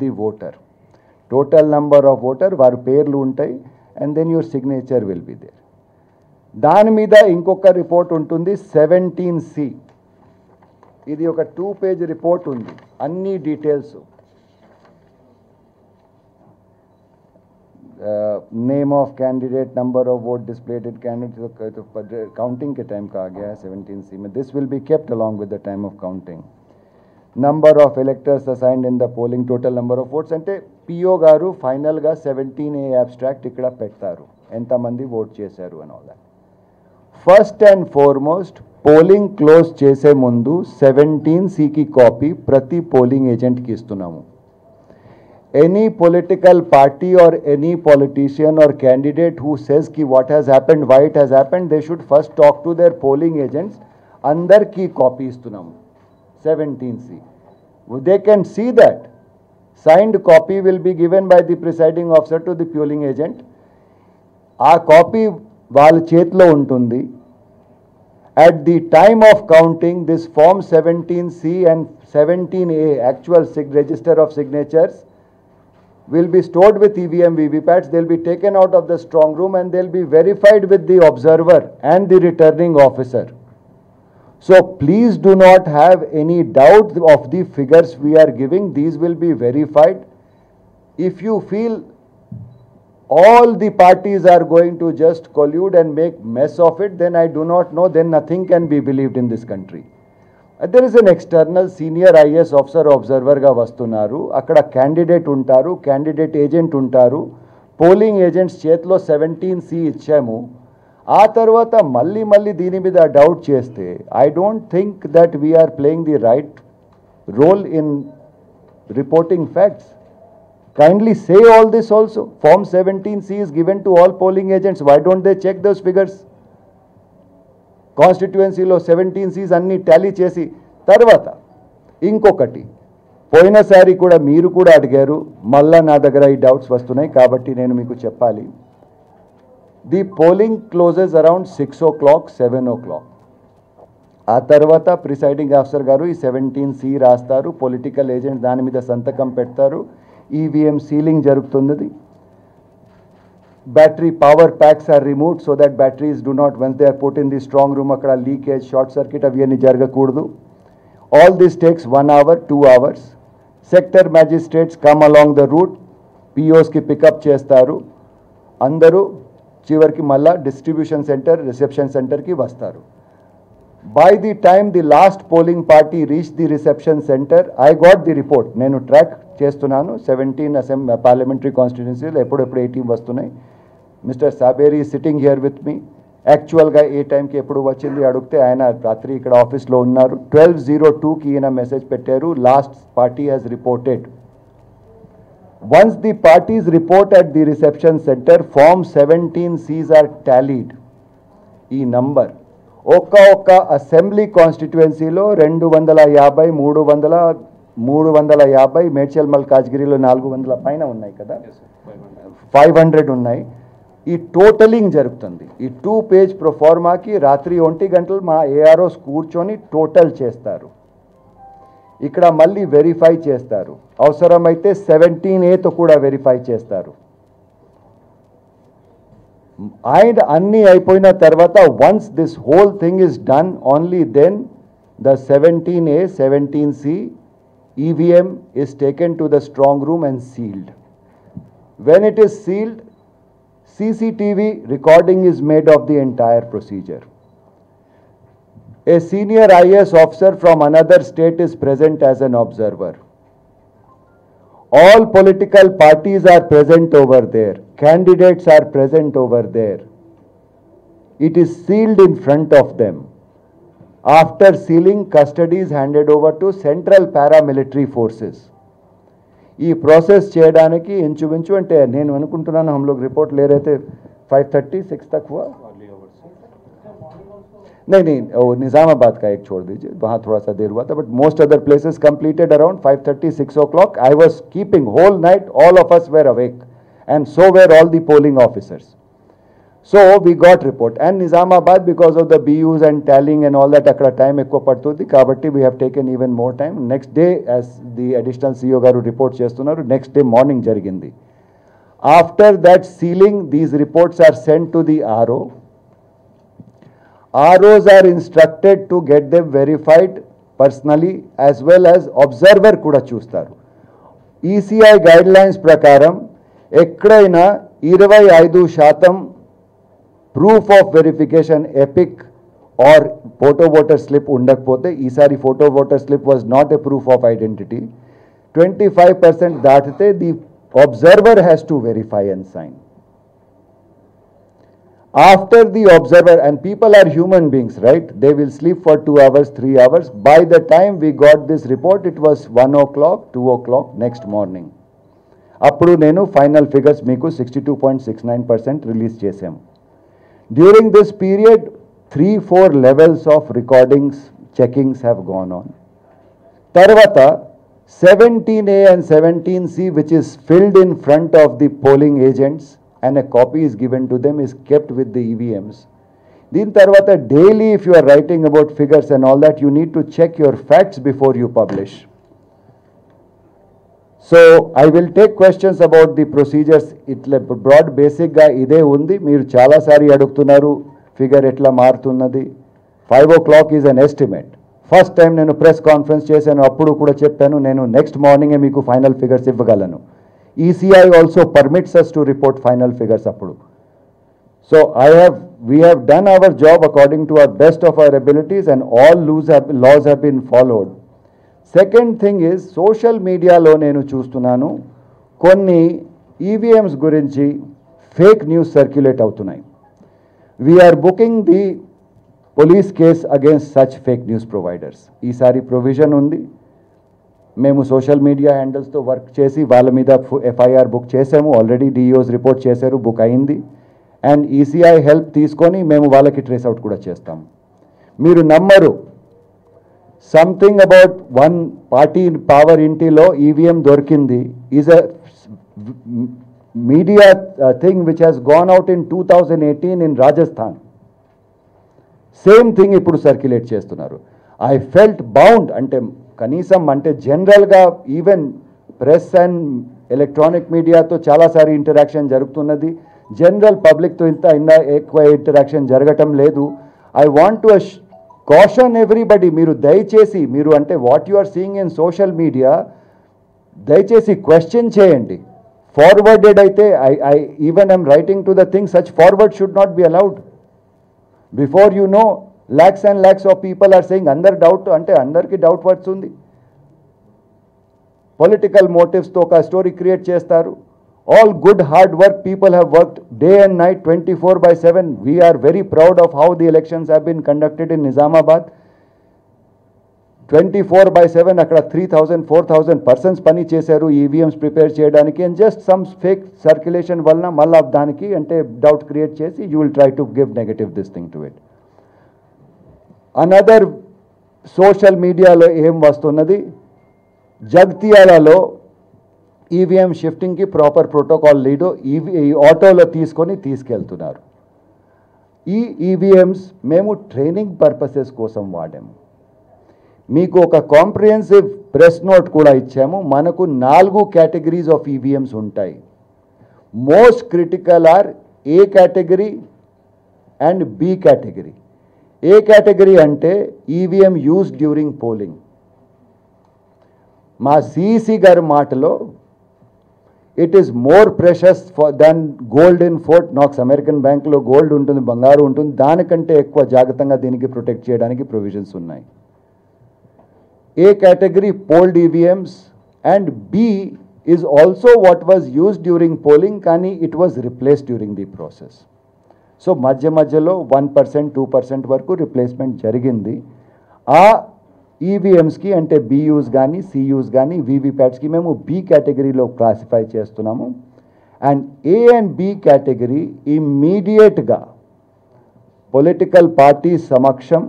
the voter. Total number of voter, వారి పేర్లు ఉంటాయి, and then your signature will be there. దాని మీద ఇంకొక రిపోర్ట్ ఉంటుంది 17C. ఇది ఒక 2-page రిపోర్ట్ ఉంది, అన్ని details. Name of candidate, number of vote displayed candidate, तो काउंटिंग के टाइम का आ गया है 17C में. This will be kept along with the time of counting. Number of electors assigned in the polling, total number of votes. అంటే PO గారు ఫైనల్గా 17A abstract ఇక్కడ పెడతారు, ఎంతమంది ఓట్ చేశారు అని. All that first and foremost polling close చేసే ముందు 17C కాపీ ప్రతి పోలింగ్ ఏజెంట్కి ఇస్తున్నాము. Any political party or any politician or candidate who says ki what has happened, why it has happened, they should first talk to their polling agents. Andar ki copy istunamu 17C. They can see that. Signed copy will be given by the presiding officer to the polling agent. Aa copy vaal chetlo untundi. At the time of counting, this form 17C and 17A, actual register of signatures, will be stored with EVM VVPATs. They'll be taken out of the strong room and they'll be verified with the observer and the returning officer. So please do not have any doubt of the figures we are giving. These will be verified. If you feel all the parties are going to just collude and make mess of it, then I do not know, then nothing can be believed in this country. There is an external senior IAS officer observer ga vastunaru, akkada candidate untaru, candidate agent untaru, polling agents chetlo 17C ichchamu. Aa tarvata malli deeni mida doubt cheste, I don't think that we are playing the right role in reporting facts. Kindly say all this also. Form 17C is given to all polling agents. Why don't they check those figures? కాన్స్టిట్యుయెన్సీలో 17Cs అన్నీ Tally చేసి తర్వాత ఇంకొకటి, పోయినసారి కూడా మీరు కూడా అడిగారు, మళ్ళా నా దగ్గర ఈ డౌట్స్ వస్తున్నాయి కాబట్టి నేను మీకు చెప్పాలి. The polling closes around 6 o'clock, 7 o'clock. ఆ తర్వాత ప్రిసైడింగ్ ఆఫీసర్ గారు ఈ 17C రాస్తారు, పొలిటికల్ ఏజెంట్ దాని మీద సంతకం పెడతారు, ఈవీఎం సీలింగ్ జరుగుతున్నది. Battery power packs are removed so that batteries do not, once they are put in the strong room, akkada leakage, short circuit aviyani jaragakoodu. All this takes 1 hour, 2 hours. Sector magistrates come along the route, POs ki pick up chestaru, andaru chivarki malla distribution center, reception center ki vastaru. By the time the last polling party reached the reception center, I got the report. Nenu track చేస్తున్నాను 17 parliamentary కాన్స్టిట్యున్సీలో ఎప్పుడెప్పుడు 18 వస్తున్నాయి. Mister సాబేరి sitting here with me. యాక్చువల్గా ఏ టైంకి ఎప్పుడు వచ్చింది అడిగితే ఆయన రాత్రి ఇక్కడ ఆఫీస్లో ఉన్నారు. 12:02కి ఈయన మెసేజ్ పెట్టారు, last party has reported. Once the parties report at the reception centre, form 17Cs are tallied. ఈ నంబర్ ఒక్క అసెంబ్లీ కాన్స్టిట్యుయెన్సీలో 250, 350, మేడ్చల్ మల్కాజ్గిరిలో 400 పైన ఉన్నాయి కదా, 500 ఉన్నాయి. ఈ టోటలింగ్ జరుగుతుంది. ఈ 2-page ప్రొఫార్మాకి రాత్రి 1 గంటలు మా ఏఆర్ఓస్ కూర్చొని టోటల్ చేస్తారు. ఇక్కడ మళ్ళీ వెరిఫై చేస్తారు, అవసరమైతే 17Aతో కూడా వెరిఫై చేస్తారు. అండ్ అన్నీ అయిపోయిన తర్వాత once this whole thing is done, only then the 17A, 17C EVM is taken to the strong room and sealed. When it is sealed, CCTV recording is made of the entire procedure. A senior IAS officer from another state is present as an observer. All political parties are present over there. Candidates are present over there. It is sealed in front of them. After sealing, custody is handed over to Central Paramilitary Forces. ఈ process చేయడానికి ఇంచుమించు అంటే నేను అనుకుంటున్నాను हम लोग report ले रहे थे 5:30, 6 तक हुआ. नहीं वो निज़ामाबाद का एक छोड़ दीजिए, वहाँ थोड़ा सा देर हुआ था, but most other places completed around 5:30, 6 o'clock. I was keeping whole night, all of us were awake and so were all the polling officers. So we got report, and Nizamabad, because of the BUs and tallying and all that, akkada time ekku padtundi kabatti we have taken even more time. Next day, as the additional CEO garu report chestunnaru, next day morning jarigindi. After that sealing, these reports are sent to the RO. ROs are instructed to get them verified personally, as well as observer kuda chustaru. ECI guidelines prakaram ekkadaina 25% proof of verification epic or photo voter slip undakapothe, ఈసారి photo voter slip was not a proof of identity. 25% దాటితే the observer has to verify and sign. After the observer, and people are human beings, right? They will sleep for 2 hours, 3 hours. By the time we got this report, it was 1 o'clock, 2 o'clock next morning. అప్పుడు నేను final figures మీకు 62.69% release చేశాము. During this period, 3-4 levels of recordings, checkings have gone on. Tarvata, 17A and 17C, which is filled in front of the polling agents and a copy is given to them, is kept with the EVMs. Din tarvata, daily if you are writing about figures and all that, you need to check your facts before you publish. So I will take questions about the procedures. Itla broad basic ga ide undi. Meer chala sari adugtunnaru figure etla maarutunnadi. 5 o'clock is an estimate. First time nenu press conference chesanu, appudu kuda cheppanu nenu next morning e meeku final figures ivvagalanu. ECI also permits us to report final figures appudu. So we have done our job according to our best of our abilities, and all laws have been followed. Second thing is social మీడియాలో నేను చూస్తున్నాను కొన్ని EVMs గురించి fake news circulate అవుతున్నాయి. We're booking the police case against such fake news providers. ఈసారి provision ఉంది. మేము social media హ్యాండిల్స్తో వర్క్ చేసి వాళ్ళ మీద ఎఫ్ఐఆర్ బుక్ చేసాము. ఆల్రెడీ డిఓస్ రిపోర్ట్ చేశారు, బుక్ అయింది. అండ్ ఈసీఐ హెల్ప్ తీసుకొని మేము వాళ్ళకి ట్రేస్ అవుట్ కూడా చేస్తాము. మీరు నమ్మరు, something about one party in power intilo EVM dorkindi is a media thing which has gone out in 2018 in Rajasthan. Same thing ippudu circulate chestunnaru. I felt bound, ante kanisam ante general ga even press and electronic media to chala sari interaction jarugutunnadi. General public to inta ekwa interaction jaragatam ledu. I want to caution everybody, మీరు దయచేసి మీరు అంటే what you are seeing in social media దయచేసి question చేయండి. Forwarded అయితే I even I'm writing to the thing, such forward should not be allowed. Before you know lakhs and lakhs of people are saying అందరు doubt అంటే అందరికీ doubt వస్తుంది. Political మోటివ్స్తో ఒక story create చేస్తారు. All good hard work people have worked day and night 24/7. We are very proud of how the elections have been conducted in Nizamabad. 24/7 akkada 3,000-4,000 persons pani chesaru EVMs prepare cheyadaniki, and just some fake circulation vallana malla daniki ante doubt create chesi you will try to give negative this thing to it. Another social media lo em vastunnadi, Jagtiyalalo EVM షిఫ్టింగ్కి proper protocol లేదు. ఆటోలో తీసుకెళ్తున్నారు. ఈ EVMs మేము training purposes కోసం వాడాము. మీకు ఒక కాంప్రిహెన్సివ్ ప్రెస్ నోట్ కూడా ఇచ్చాము. మనకు 4 కేటగిరీస్ ఆఫ్ ఈవీఎంస్ ఉంటాయి. Most critical are A category and B category. A category అంటే ఈవీఎం యూజ్ డ్యూరింగ్ పోలింగ్. మా సిఈసి గారి మాటలో it is more precious than gold in Fort Knox. American బ్యాంకులో gold ఉంటుంది, బంగారు ఉంటుంది, దానికంటే ఎక్కువ జాగ్రత్తగా దీనికి ప్రొటెక్ట్ చేయడానికి ప్రొవిజన్స్ ఉన్నాయి. A category polled EVMs, and B is also what was used during polling, కానీ it was replaced during the process. So మధ్యలో 1%, 2% వరకు రిప్లేస్మెంట్ జరిగింది. ఆ ఈవీఎంస్కి అంటే బియూస్ కానీ సియూస్ కానీ వీవీప్యాట్స్కి మేము బి కేటగిరీలో క్లాసిఫై చేస్తున్నాము. And A and B category ఇమ్మీడియట్గా పొలిటికల్ పార్టీ సమక్షం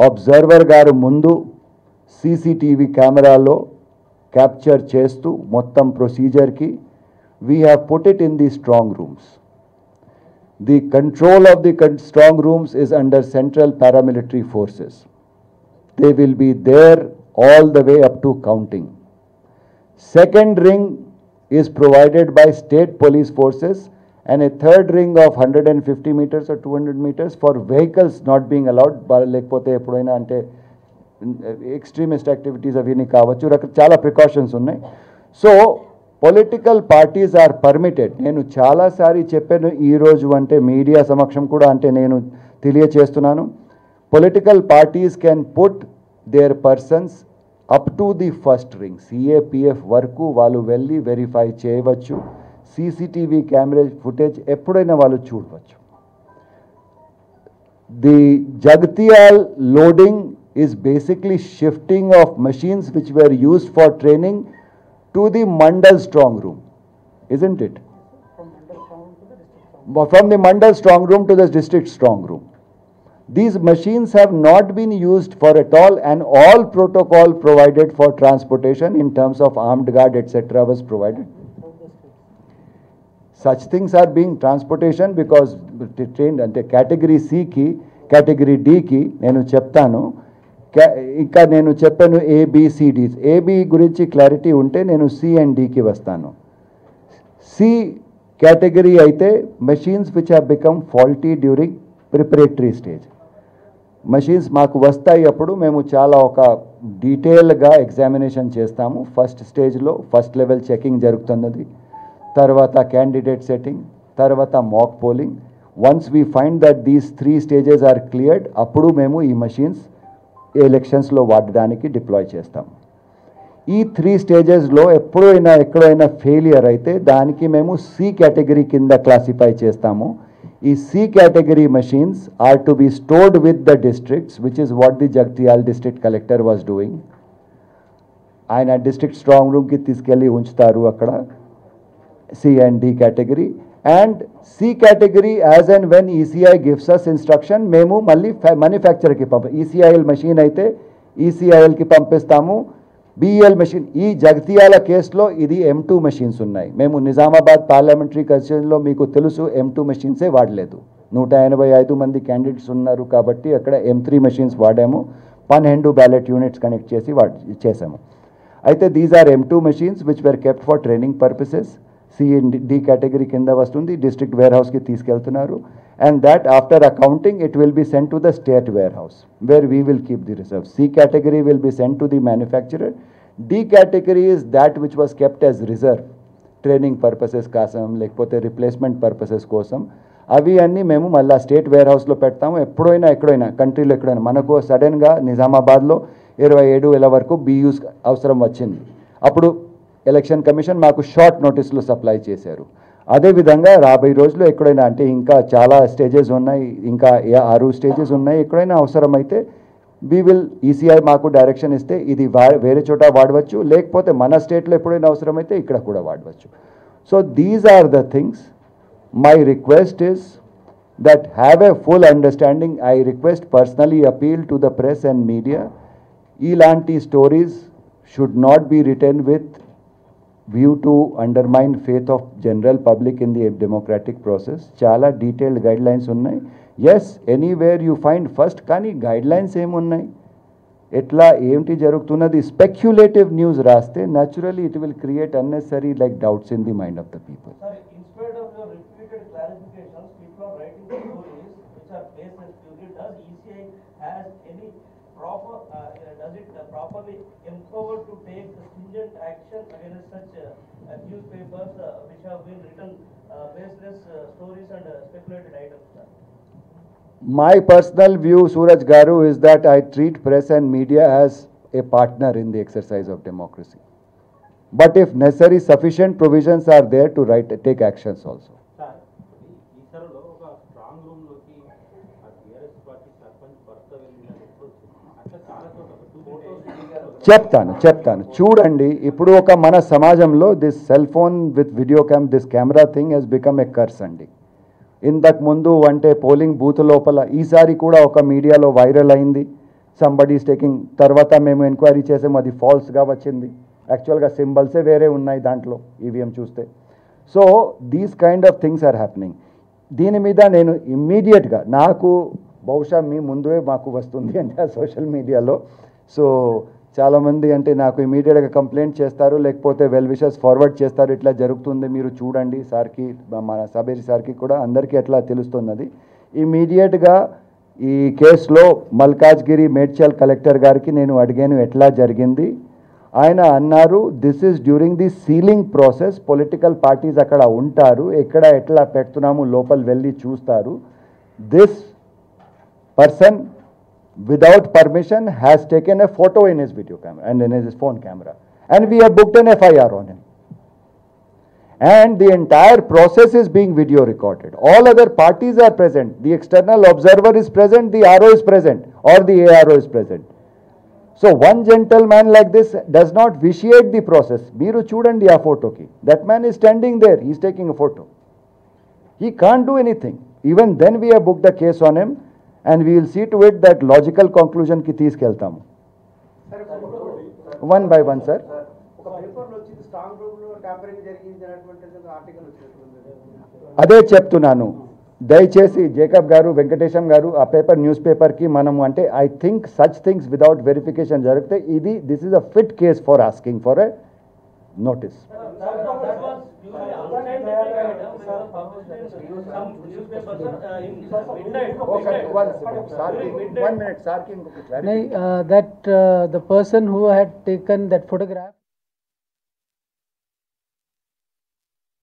అబ్జర్వర్ గారు ముందు సీసీటీవీ కెమెరాలో క్యాప్చర్ చేస్తూ మొత్తం ప్రొసీజర్కి we have put it in the strong rooms. The control of the strong rooms is under central paramilitary forces. They will be there all the way up to counting. Second ring is provided by state police forces, and a third ring of 150 meters or 200 meters for vehicles not being allowed. లేకపోతే ఎప్పుడైనా అంటే extremist activities అవి కావచ్చు, చాలా precautions ఉన్నాయి. So political parties are permitted. నేను చాలాసారి చెప్పాను, ఈరోజు అంటే మీడియా సమక్షం కూడా అంటే నేను తెలియచేస్తున్నాను, political parties can put their persons up to the first ring, CAPF వరకు వాళ్ళు వెళ్ళి వెరిఫై చేయవచ్చు. సీసీటీవీ కెమెరా ఫుటేజ్ ఎప్పుడైనా వాళ్ళు చూడవచ్చు. The Jagtial loading is basically shifting of machines which were used for training to the Mandal strong room, isn't it? From the Mandal strong room to the district strong room. These machines have not been used for at all, and all protocol provided for transportation in terms of armed guard etc. was provided. Such things are being transportation because trained ante category C ki, category D ki nenu cheptanu. ఇంకా నేను చెప్పాను ABCDs. AB గురించి clarity ఉంటే నేను C and డికి వస్తాను. C category అయితే machines which have become faulty during preparatory stage. Machines మాకు వస్తాయి, అప్పుడు మేము చాలా ఒక డీటెయిల్గా ఎగ్జామినేషన్ చేస్తాము. ఫస్ట్ స్టేజ్లో ఫస్ట్ లెవెల్ చెకింగ్ జరుగుతున్నది, తర్వాత క్యాండిడేట్ సెట్టింగ్, తర్వాత mock polling. Once we find that these 3 stages are cleared, అప్పుడు మేము ఈ మెషిన్స్ ఎలక్షన్స్లో వాడడానికి డిప్లాయ్ చేస్తాం. ఈ 3 స్టేజెస్లో ఎక్కడైనా ఫెయిలియర్ అయితే దానికి మేము సి కేటగిరీ కింద క్లాసిఫై చేస్తాము. ఈ C category machines are to be stored with the districts, which is what the Jagtial district collector was doing. ఆయన డిస్ట్రిక్ట్ స్ట్రాంగ్ రూమ్కి తీసుకెళ్ళి ఉంచుతారు అక్కడ C and D category. And C category, as and when ECI gives us instruction, మేము మళ్ళీ మ్యానుఫ్యాక్చర్కి ECIL machine అయితే ECILకి పంపిస్తాము. BEL machine, ఈ జగత్యాల కేసులో ఇది M2 మెషిన్స్ ఉన్నాయి. మేము నిజామాబాద్ పార్లమెంటరీ కన్స్టిట్యూన్సీలో మీకు తెలుసు M2 మెషిన్సే వాడలేదు. 185 మంది క్యాండిడేట్స్ ఉన్నారు కాబట్టి అక్కడ M3 మెషిన్స్ వాడాము. 12 బ్యాలెట్ యూనిట్స్ కనెక్ట్ చేసి చేసాము. అయితే these are M2 machines which were kept for training purposes. C and D category కింద వస్తుంది, డిస్ట్రిక్ట్ వేర్ హౌస్కి తీసుకెళ్తున్నారు. And that after accounting it will be sent to the state warehouse where we will keep the reserve. C category will be sent to the manufacturer. D category is that which was kept as reserve, training purposes కోసం లేకపోతే replacement purposes కోసం. అవి అన్నీ మేము మళ్ళీ state where హౌస్లో పెడతాము. ఎక్కడైనా కంట్రీలో ఎక్కడైనా మనకు సడన్గా నిజామాబాద్లో 27 వరకు BUs అవసరం వచ్చింది, అప్పుడు ఎలక్షన్ కమిషన్ మాకు షార్ట్ నోటీసులు సప్లై చేశారు. అదేవిధంగా రాబోయే రోజుల్లో ఎక్కడైనా అంటే ఇంకా చాలా స్టేజెస్ ఉన్నాయి, ఇంకా 6 స్టేజెస్ ఉన్నాయి, ఎక్కడైనా అవసరమైతే వీ విల్ ఈసీఐ మాకు డైరెక్షన్ ఇస్తే ఇది వేరే చోట వాడవచ్చు, లేకపోతే మన స్టేట్లో ఎప్పుడైనా అవసరమైతే ఇక్కడ కూడా వాడవచ్చు. So these are the things. My request is that have a full understanding. I request personally appeal to the press and media. Ilanti stories should not be written with view to undermine faith of general public in the democratic process. Chala detailed guidelines unnai. Yes, anywhere you find first kani guidelines em unnai. Etla emti jarugutunnadi speculative news raste, naturally it will create unnecessary like doubts in the mind of the people. Sir, in spite of your repeated clarifications, people are writing stories which are baseless. Does ECI has any proper, does it properly empowered to take stringent action against such newspapers which have been written baseless stories and speculated items, sir? My personal view, Suraj Garu, is that I treat press and media as a partner in the exercise of democracy. But if necessary, sufficient provisions are there to take actions also. చెప్తాను చూడండి. ఇప్పుడు ఒక మన సమాజంలో this cell phone with video this camera thing has become a curse అండి. ఇంతకు ముందు అంటే పోలింగ్ బూత్ లోపల ఈసారి కూడా ఒక మీడియాలో వైరల్ అయింది, సంబడీస్ టేకింగ్. తర్వాత మేము ఎంక్వైరీ చేసాము, అది ఫాల్స్గా వచ్చింది. యాక్చువల్గా సింబల్సే వేరే ఉన్నాయి దాంట్లో ఈవీఎం చూస్తే. So these kind of things are happening. దీని మీద నేను ఇమ్మీడియట్గా నాకు బహుశా మీ ముందే మాకు వస్తుంది అంటే సోషల్ మీడియాలో. సో చాలామంది అంటే నాకు ఇమీడియట్గా కంప్లైంట్ చేస్తారు, లేకపోతే వెల్ విషెస్ ఫార్వర్డ్ చేస్తారు, ఇట్లా జరుగుతుంది మీరు చూడండి సార్కి, మన సబేరి సార్కి కూడా అందరికీ ఎట్లా తెలుస్తున్నది. ఇమీడియట్గా ఈ కేసులో మల్కాజ్గిరి మేడ్చల్ కలెక్టర్ గారికి నేను అడిగాను ఎట్లా జరిగింది. ఆయన అన్నారు this is during the ceiling process, political parties అక్కడ ఉంటారు, ఎక్కడ ఎట్లా పెడుతున్నాము లోపల వెళ్ళి చూస్తారు. This person without permission has taken a photo in his video camera and in his phone camera, and we have booked an FIR on him, and the entire process is being video recorded. All other parties are present, the external observer is present, the RO is present, or the ARO is present. So one gentleman like this does not vitiate the process. Meeru chudandi aa photo ki, that man is standing there, he is taking a photo, he can't do anything. Even then we have booked the case on him, and we will see to it that logical conclusion ki తీసుకెళ్తాము. One by one, sir. అదే చెప్తున్నాను, దయచేసి Jacob గారు, వెంకటేశం గారు, ఆ paper news పేపర్కి మనము అంటే I think such things without verification జరిగితే this is a fit case for asking for a notice. That the person who had taken that photograph